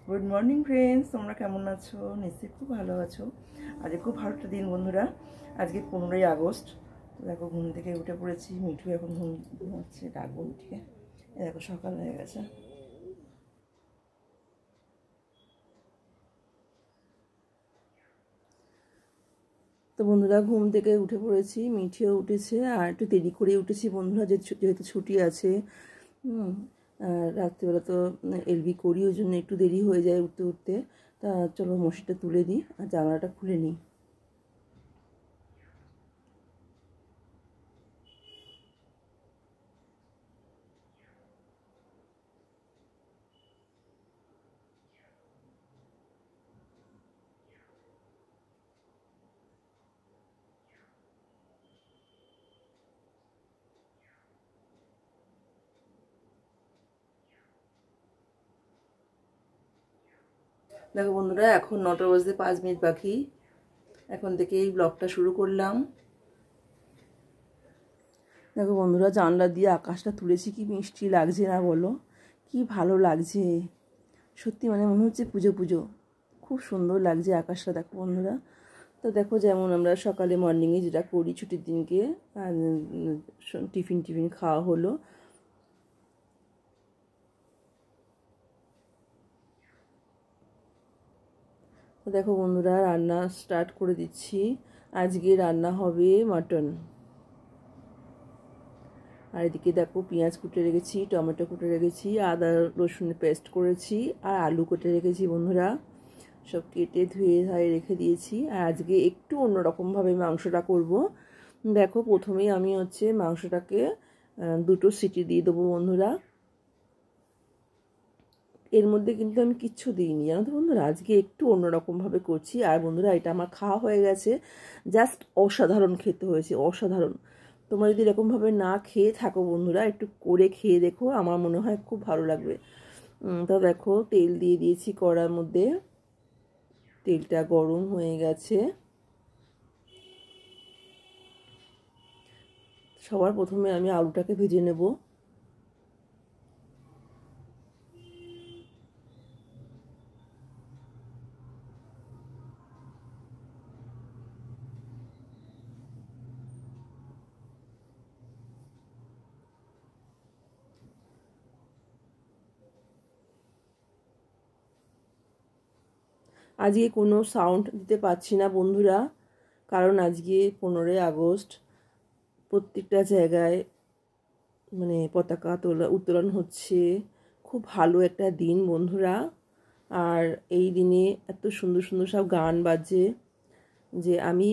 Good morning friends, তোমরা কেমন আছো? নিশ্চয়ই খুব ভালো আছো। আজকে খুব ভালো একটা দিন বন্ধুরা। আজকে 15ই আগস্ট। দেখো ঘুম থেকে উঠে পড়েছি। মিঠু এখন ঘুমাচ্ছে, ডাকবো মিঠুকে। দেখো সকাল হয়ে গেছে। তো বন্ধুরা ঘুম থেকে উঠে পড়েছি, মিঠিও উঠেছে, আর একটু দেরি করে উঠেছি বন্ধুরা, যেহেতু ছুটি আছে। রাত্রিবেলা তো এলবি করি, ওই জন্য একটু দেরি হয়ে যায় উঠতে উঠতে। তা চলো মশিটা তুলে দিই আর জানালাটা খুলে নিই। দেখো বন্ধুরা, এখন 9টা বাজতে 5 মিনিট বাকি। এখন থেকে এই ব্লগটা শুরু করলাম। দেখো বন্ধুরা, জানলা দিয়ে আকাশটা তুলেছি, কি মিষ্টি লাগছে না বলো? কি ভালো লাগছে সত্যি, মানে মনে হচ্ছে পুজো পুজো। খুব সুন্দর লাগছে আকাশটা। দেখো বন্ধুরা, তো দেখো যেমন আমরা সকালে মর্নিংয়ে যেটা করি ছুটির দিনকে, টিফিন খাওয়া হলো। তো দেখো বন্ধুরা, রান্না স্টার্ট করে দিচ্ছি। আজকে রান্না হবে মাটন। আর এদিকে দেখো পেঁয়াজ কুটে রেখেছি, টমেটো কুটে রেখেছি, আদা রসুনের পেস্ট করেছি, আর আলু কেটে রেখেছি বন্ধুরা। সব কেটে ধুয়ে ধায়ে রেখে দিয়েছি। আর আজকে একটু অন্যরকমভাবে মাংসটা করব। দেখো প্রথমেই আমি মাংসটাকে 2টো সিটি দিয়ে দেবো বন্ধুরা। এর মধ্যে কিন্তু আমি কিচ্ছু দিইনি, জানো তো বন্ধুরা, আজকে একটু অন্যরকমভাবে করছি। আর বন্ধুরা, এটা আমার খাওয়া হয়ে গেছে, জাস্ট অসাধারণ খেতে হয়েছে, অসাধারণ। তোমরা যদি এরকমভাবে না খেয়ে থাকো বন্ধুরা, একটু করে খেয়ে দেখো, আমার মনে হয় খুব ভালো লাগবে। তা দেখো তেল দিয়ে দিয়েছি কড়ার মধ্যে, তেলটা গরম হয়ে গেছে। সবার প্রথমে আমি আলুটাকে ভেজে নেব। আজকে কোনো সাউন্ড দিতে পারছি না বন্ধুরা, কারণ আজকে 15ই আগস্ট। প্রত্যেকটা জায়গায় মানে পতাকা উত্তোলন হচ্ছে। খুব ভালো একটা দিন বন্ধুরা। আর এই দিনে এত সুন্দর সুন্দর সব গান বাজে, যে আমি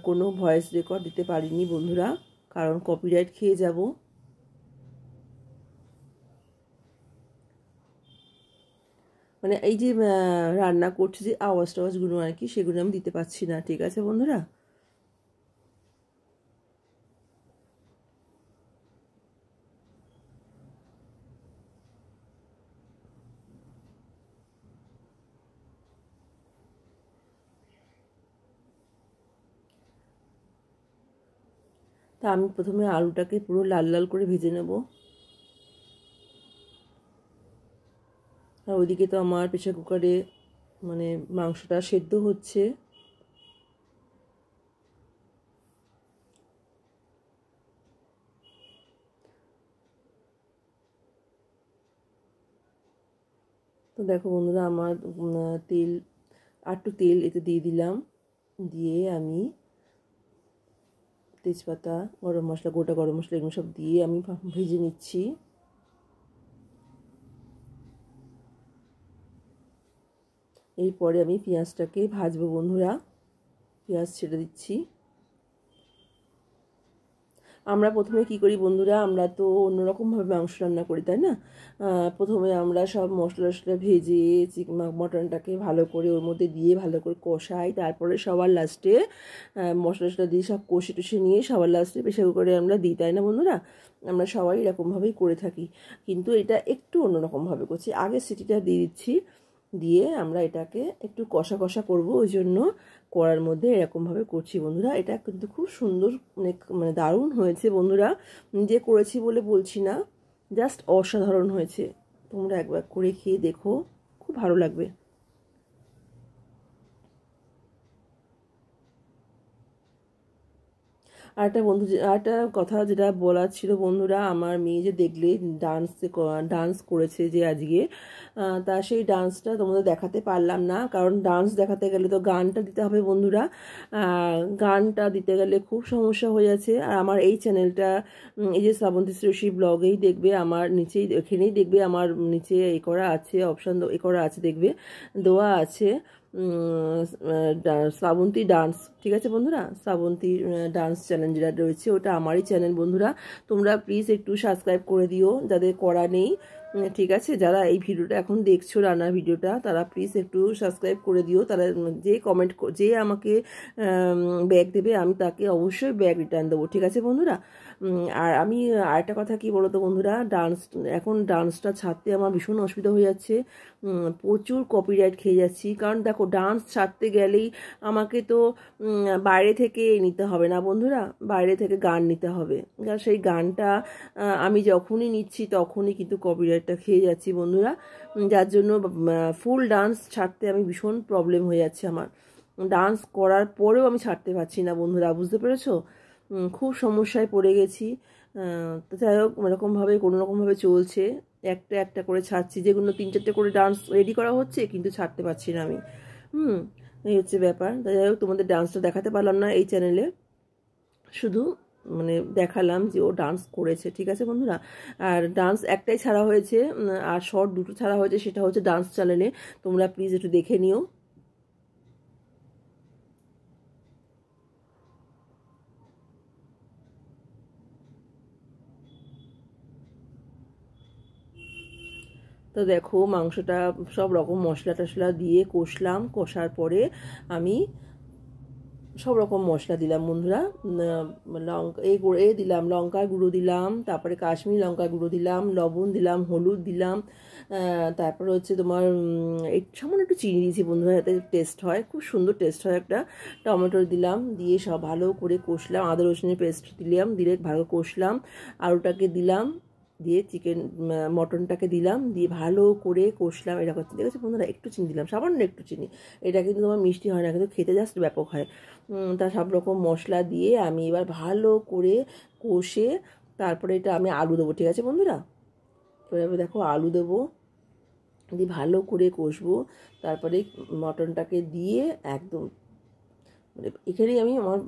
কোনো ভয়েস রেকর্ড দিতে পারিনি বন্ধুরা, কারণ কপিরাইট খেয়ে যাব। মানে এই যে রান্না করছে যে আওয়াজ টাওয়াজগুলো আর কি, সেগুলো আমি দিতে পারছি না, ঠিক আছে বন্ধুরা। তা আমি প্রথমে আলুটাকে পুরো লাল লাল করে ভেজে নেব। আর ওইদিকে তো আমার প্রেশার কুকারে মানে মাংসটা সেদ্ধ হচ্ছে। তো দেখো বন্ধুরা, আমার তেল আর একটু তেল এতে দিয়ে দিলাম। দিয়ে আমি তেজপাতা, গরম মশলা, গোটা গরম মশলা, এগুলো সব দিয়ে আমি ভেজে নিচ্ছি। এরপরে আমি পেঁয়াজটাকে ভাজবো বন্ধুরা। পেঁয়াজ ছেড়ে দিচ্ছি। আমরা প্রথমে কি করি বন্ধুরা, আমরা তো অন্যরকমভাবে মাংস রান্না করি, তাই না? প্রথমে আমরা সব মশলা টশলা ভেজে মটনটাকে ভালো করে ওর মধ্যে দিয়ে ভালো করে কষাই, তারপরে সবার লাস্টে মশলা টশলা দিয়ে সব কষে টষে নিয়ে সবার লাস্টে প্রেশার কুকারে আমরা দিই, তাই না বন্ধুরা? আমরা সবাই এরকমভাবেই করে থাকি, কিন্তু এটা একটু অন্যরকমভাবে করছি। আগে সিটিটা দিয়ে দিচ্ছি, দিয়ে আমরা এটাকে একটু কষা কষা করবো, ওই জন্য কড়ার মধ্যে এরকমভাবে করছি বন্ধুরা। এটা কিন্তু খুব সুন্দর, মানে দারুণ হয়েছে বন্ধুরা। নিজে করেছি বলে বলছি না, জাস্ট অসাধারণ হয়েছে। তোমরা একবার করে খেয়ে দেখো, খুব ভালো লাগবে। আর একটা বন্ধু, আর একটা কথা যেটা বলার ছিল বন্ধুরা, আমার মেয়ে যে দেখলে ডান্স করেছে যে আজকে, তা সেই ডান্সটা তোমাদের দেখাতে পারলাম না, কারণ ডান্স দেখাতে গেলে তো গানটা দিতে হবে বন্ধুরা। গানটা দিতে গেলে খুব সমস্যা হয়ে যাচ্ছে। আর আমার এই চ্যানেলটা, এই যে শ্রাবন্তী শ্রেয়সী ব্লগেই দেখবে, আমার নিচেই এখানেই দেখবে, আমার নিচে এ করা আছে অপশান, এ করা আছে দেখবে, দেওয়া আছে শ্রাবন্তী ডান্স। ঠিক আছে বন্ধুরা, শ্রাবন্তী ডান্স চ্যানেল যেটা রয়েছে ওটা আমারই চ্যানেল বন্ধুরা। তোমরা প্লিজ একটু সাবস্ক্রাইব করে দিও যাদের করা নেই। ঠিক আছে, যারা এই ভিডিওটা এখন দেখছো, রান্নার ভিডিওটা, তারা প্লিজ একটু সাবস্ক্রাইব করে দিও। তারা যে কমেন্ট, যে আমাকে ব্যাগ দেবে, আমি তাকে অবশ্যই ব্যাগ রিটার্ন দেবো। ঠিক আছে বন্ধুরা। আর আমি আরেকটা কথা কি বলতো বন্ধুরা, এখন ডান্সটা ছাড়তে আমার ভীষণ অসুবিধা হয়ে যাচ্ছে। প্রচুর কপিরাইট খেয়ে যাচ্ছি, কারণ দেখো ডান্স ছাড়তে গেলেই আমাকে তো বাইরে থেকে নিতে হবে না বন্ধুরা, বাইরে থেকে গান নিতে হবে। সেই গানটা আমি যখনই নিচ্ছি তখনই কিন্তু কপিরাইটটা খেয়ে যাচ্ছি বন্ধুরা, যার জন্য ফুল ডান্স ছাড়তে আমি ভীষণ প্রবলেম হয়ে যাচ্ছে আমার। ডান্স করার পরেও আমি ছাড়তে পারছি না বন্ধুরা, বুঝতে পেরেছো? খুব সমস্যায় পড়ে গেছি। তো যাই হোক, এরকমভাবে কোনো রকমভাবে চলছে, একটা একটা করে ছাড়ছি, যেগুলো 3-4টে করে ডান্স রেডি করা হচ্ছে কিন্তু ছাড়তে পারছি না আমি। এই হচ্ছে ব্যাপার। তাই যাই হোক, তোমাদের ডান্সটা দেখাতে পারলাম না এই চ্যানেলে, শুধু দেখালাম যে ও ডান্স করেছে। ঠিক আছে বন্ধুরা। আর ডান্স একটাই ছাড়া হয়েছে, আর শর্ট 2টো ছাড়া হয়েছে, সেটা হচ্ছে ডান্স চ্যানেলে, তোমরা প্লিজ একটু দেখে নিও। তো দেখো, মাংসটা সব রকম মশলা টশলা দিয়ে কষলাম, কষার পরে আমি সব রকম মশলা দিলাম বন্ধুরা। লঙ্কা দিলাম, লঙ্কার গুঁড়ো দিলাম, তারপরে কাশ্মীরি লঙ্কার গুঁড়ো দিলাম, লবণ দিলাম, হলুদ দিলাম, তারপরে হচ্ছে তোমার এই সামান্য একটু চিনি দিয়েছি বন্ধুরা, যাতে টেস্ট হয়, খুব সুন্দর টেস্ট হয় একটা। টমেটো দিলাম, দিয়ে সব ভালো করে কষলাম, আদা রসুনের পেস্ট দিলাম, দিলে ভালো কষলাম, আলুটাকে দিলাম, দিয়ে মটনটাকে দিলাম, দিয়ে ভালো করে কষলাম। এরকম দেখেছি বন্ধুরা, একটু চিনি দিলাম, সামান্য একটু চিনি। এটা কিন্তু তোমার মিষ্টি হয় না, কিন্তু খেতে জাস্ট ব্যাপক হয়। তা সব রকম মশলা দিয়ে আমি এবার ভালো করে কষে তারপরে এটা আমি আলু দেবো। ঠিক আছে বন্ধুরা, এবার দেখো আলু দেবো, দিয়ে ভালো করে কষবো, তারপরে মটনটাকে দিয়ে একদম এখানেই আমি আমার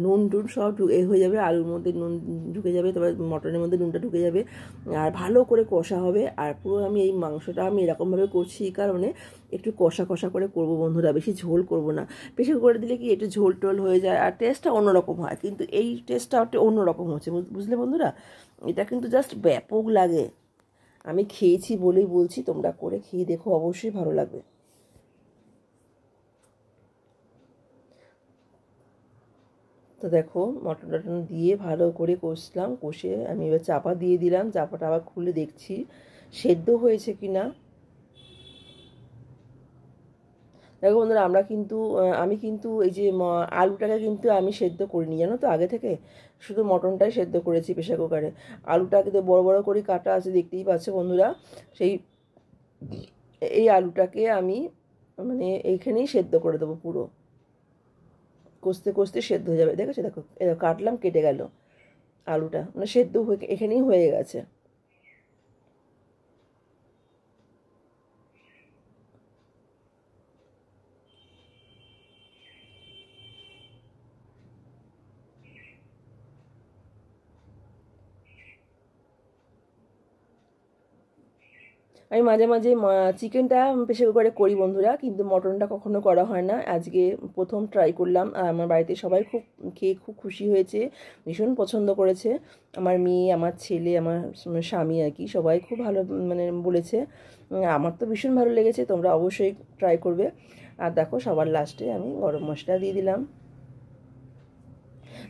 নুন টুন সব হয়ে যাবে, আলুর মধ্যে নুন ঢুকে যাবে, তারপর মটনের মধ্যে নুনটা ঢুকে যাবে, আর ভালো করে কষা হবে। আর পুরো আমি এই মাংসটা আমি এরকমভাবে করছি এই কারণে, একটু কষা কষা করে করব বন্ধুরা, বেশি ঝোল করব না। বেশি করে দিলে কি একটু ঝোল টোল হয়ে যায়, আর টেস্টটা অন্যরকম হয়, কিন্তু এই টেস্টটা একটু অন্যরকম হচ্ছে, বুঝলে বন্ধুরা? এটা কিন্তু জাস্ট ব্যাপক লাগে। আমি খেয়েছি বলেই বলছি, তোমরা করে খেয়ে দেখো, অবশ্যই ভালো লাগবে। তো দেখো, মটন টটন দিয়ে ভালো করে কষলাম, কষে আমি এবার চাপা দিয়ে দিলাম, চাপাটা আবার খুলে দেখছি সেদ্ধ হয়েছে কি না। দেখো বন্ধুরা, আমি কিন্তু এই যে আলুটাকে কিন্তু আমি সেদ্ধ করিনি, জানো তো, আগে থেকে শুধু মটনটাই সেদ্ধ করেছি প্রেশার কুকারে। আলুটা কিন্তু বড় বড় করে কাটা আছে, দেখতেই পাচ্ছ বন্ধুরা। সেই এই আলুটাকে আমি এইখানেই সেদ্ধ করে দেবো পুরো, কষতে কষতে সেদ্ধ হয়ে যাবে। দেখেছো, দেখো কাটলাম, কেটে গেল আলুটা, সেদ্ধ হয়ে এখানেই হয়ে গেছে। আমি মাঝে মাঝে চিকেনটা প্রেশার কুকারে করি বন্ধুরা, কিন্তু মটনটা কখনো করা হয় না, আজকে প্রথম ট্রাই করলাম। আর আমার বাড়িতে সবাই খেয়ে খুব খুশি হয়েছে, ভীষণ পছন্দ করেছে। আমার মেয়ে, আমার ছেলে, আমার স্বামী আর কি, সবাই খুব ভালো বলেছে। আমার তো ভীষণ ভালো লেগেছে, তোমরা অবশ্যই ট্রাই করবে। আর দেখো, সবার লাস্টে আমি গরম মশলা দিয়ে দিলাম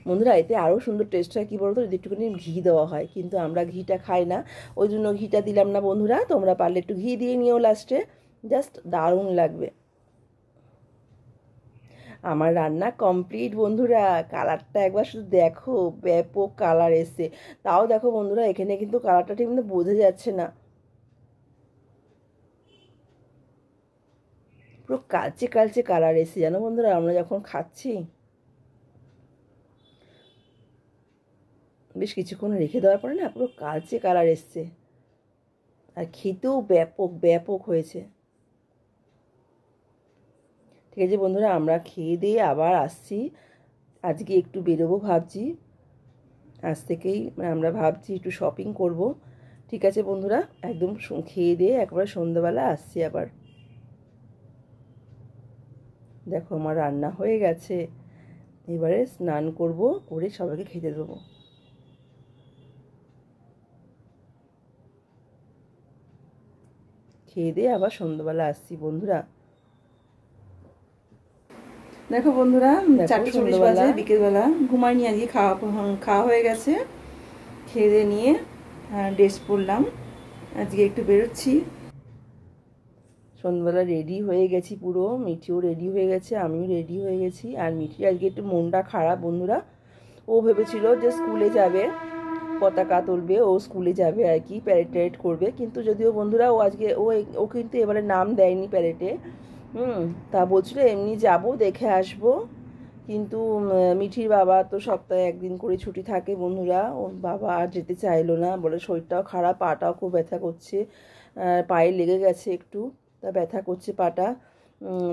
বন্ধুরা। এতে আরও সুন্দর টেস্ট হয়, কী বলতো, যদি একটুখানি ঘি দেওয়া হয়, কিন্তু আমরা ঘিটা খাই না, ওই জন্য ঘিটা দিলাম না বন্ধুরা। তোমরা পারলে একটু ঘি দিয়ে নিও লাস্টে, জাস্ট দারুণ লাগবে। আমার রান্না কমপ্লিট বন্ধুরা, কালারটা একবার শুধু দেখো, ব্যাপক কালার এসছে। তাও দেখো বন্ধুরা, এখানে কিন্তু কালারটা ঠিক বোঝা যাচ্ছে না, পুরো কালচে কালচে কালার এসছে, জানো বন্ধুরা, আমরা যখন খাচ্ছি। বেশ কিছুক্ষণ রেখে দেওয়ার পরে না পুরো কালচে কালার এসছে, আর খেতেও ব্যাপক ব্যাপক হয়েছে। ঠিক আছে বন্ধুরা, আমরা খেয়ে দিয়ে আবার আসছি। আজকে একটু বেরোবো ভাবছি, আজ থেকেই আমরা ভাবছি একটু শপিং করব। ঠিক আছে বন্ধুরা, একদম খেয়ে দিয়ে একবার সন্ধ্যাবেলা আসছি আবার। দেখো আমার রান্না হয়ে গেছে, এবারে স্নান করব, করে সবাইকে খেতে দেবো। খেয়ে দিয়ে আবার সন্ধ্যাবেলা আসছি বন্ধুরা। দেখো বন্ধুরা 4:40 বাজে, বিকেলবেলা। ঘুমাইনি আজকে, খাওয়া হয়ে গেছে। খেয়ে দিয়ে নিয়ে ড্রেস পরলাম, আজকে একটু বেরোচ্ছি। সন্ধ্যাবেলা রেডি হয়ে গেছি পুরো, মিঠিও রেডি হয়ে গেছে, আমিও রেডি হয়ে গেছি। আর মিঠি আজকে একটু মনটা খারাপ বন্ধুরা। ও ভেবেছিল যে স্কুলে যাবে, পতাকা তুলবে, ও স্কুলে যাবে আর কি, প্যারেড ট্যারেড করবে। কিন্তু যদিও বন্ধুরা ও আজকে ও কিন্তু এবারে নাম দেয়নি প্যারেডে। তা বলছিল এমনি যাব, দেখে আসবো। কিন্তু মিঠির বাবা তো সপ্তাহে একদিন করে ছুটি থাকে বন্ধুরা, ওর বাবা আর যেতে চাইলো না, বলে শরীরটাও খারাপ, পাটাও খুব ব্যথা করছে, পায়ে লেগে গেছে একটু, তা ব্যথা করছে পাটা,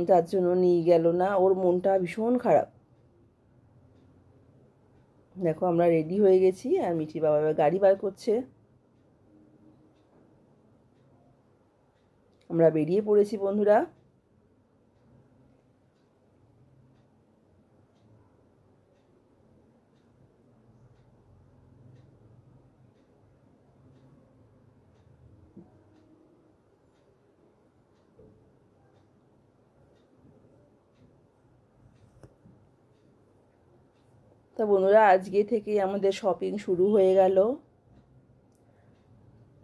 যার জন্য নিয়ে গেল না। ওর মনটা ভীষণ খারাপ। দেখো আমরা রেডি হয়ে গেছি, আর মিঠির বাবা গাড়ি বার করছে, আমরা বেরিয়ে পড়েছি বন্ধুরা। তা বন্ধুরা আজকে থেকে আমাদের শপিং শুরু হয়ে গেল,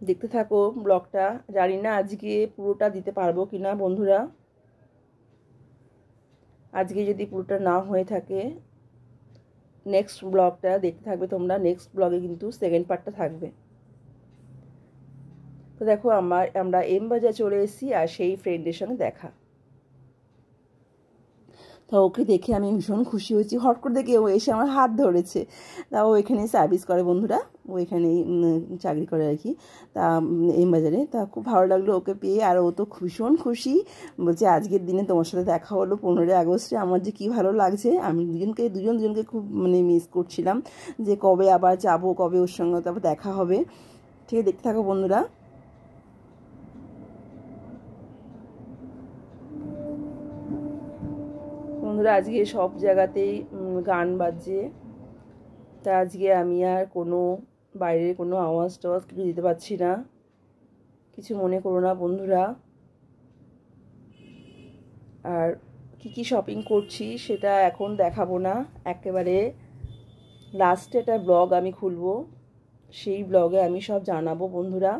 দেখতে থাকো ব্লগটা। জানি না আজকে পুরোটা দিতে পারবো কি না বন্ধুরা, আজকে যদি পুরোটা না হয়ে থাকে নেক্সট ব্লগটা দেখতে থাকবে তোমরা। নেক্সট ব্লগে কিন্তু সেকেন্ড পার্টটা থাকবে। তো দেখো আমরা এম বাজার চলে এসেছি, আর সেই ফ্রেন্ডের সঙ্গে দেখা। তা ওকে দেখে আমি ভীষণ খুশি হয়েছি, হট করে দেখে ও এসে আমার হাত ধরেছে। তা ও এখানে সার্ভিস করে বন্ধুরা, ও এখানেই চাকরি করে আর কি, তা এম বাজারে। তা খুব ভালো লাগলো ওকে পেয়ে, আর ও তো ভীষণ খুশি, বলছে আজকের দিনে তোমার সাথে দেখা হলো 15ই আগস্টে, আমার যে কী ভালো লাগছে। আমি দুজনকে খুব মিস করছিলাম, যে কবে আবার যাব, কবে ওর সঙ্গে তারপর দেখা হবে। ঠিক আছে, দেখতে থাকো বন্ধুরা। বন্ধুরা আজকে সব জায়গাতেই গান বাজছে, তা আজকে আমি আর কোনো বাইরের কোনো আওয়াজ টাওয়াজ কিছু দিতে পারছি না, কিছু মনে করো না বন্ধুরা। আর কি শপিং করছি সেটা এখন দেখাবো না, একেবারে লাস্টে একটা ব্লগ আমি খুলবো, সেই ব্লগে আমি সব জানাবো বন্ধুরা।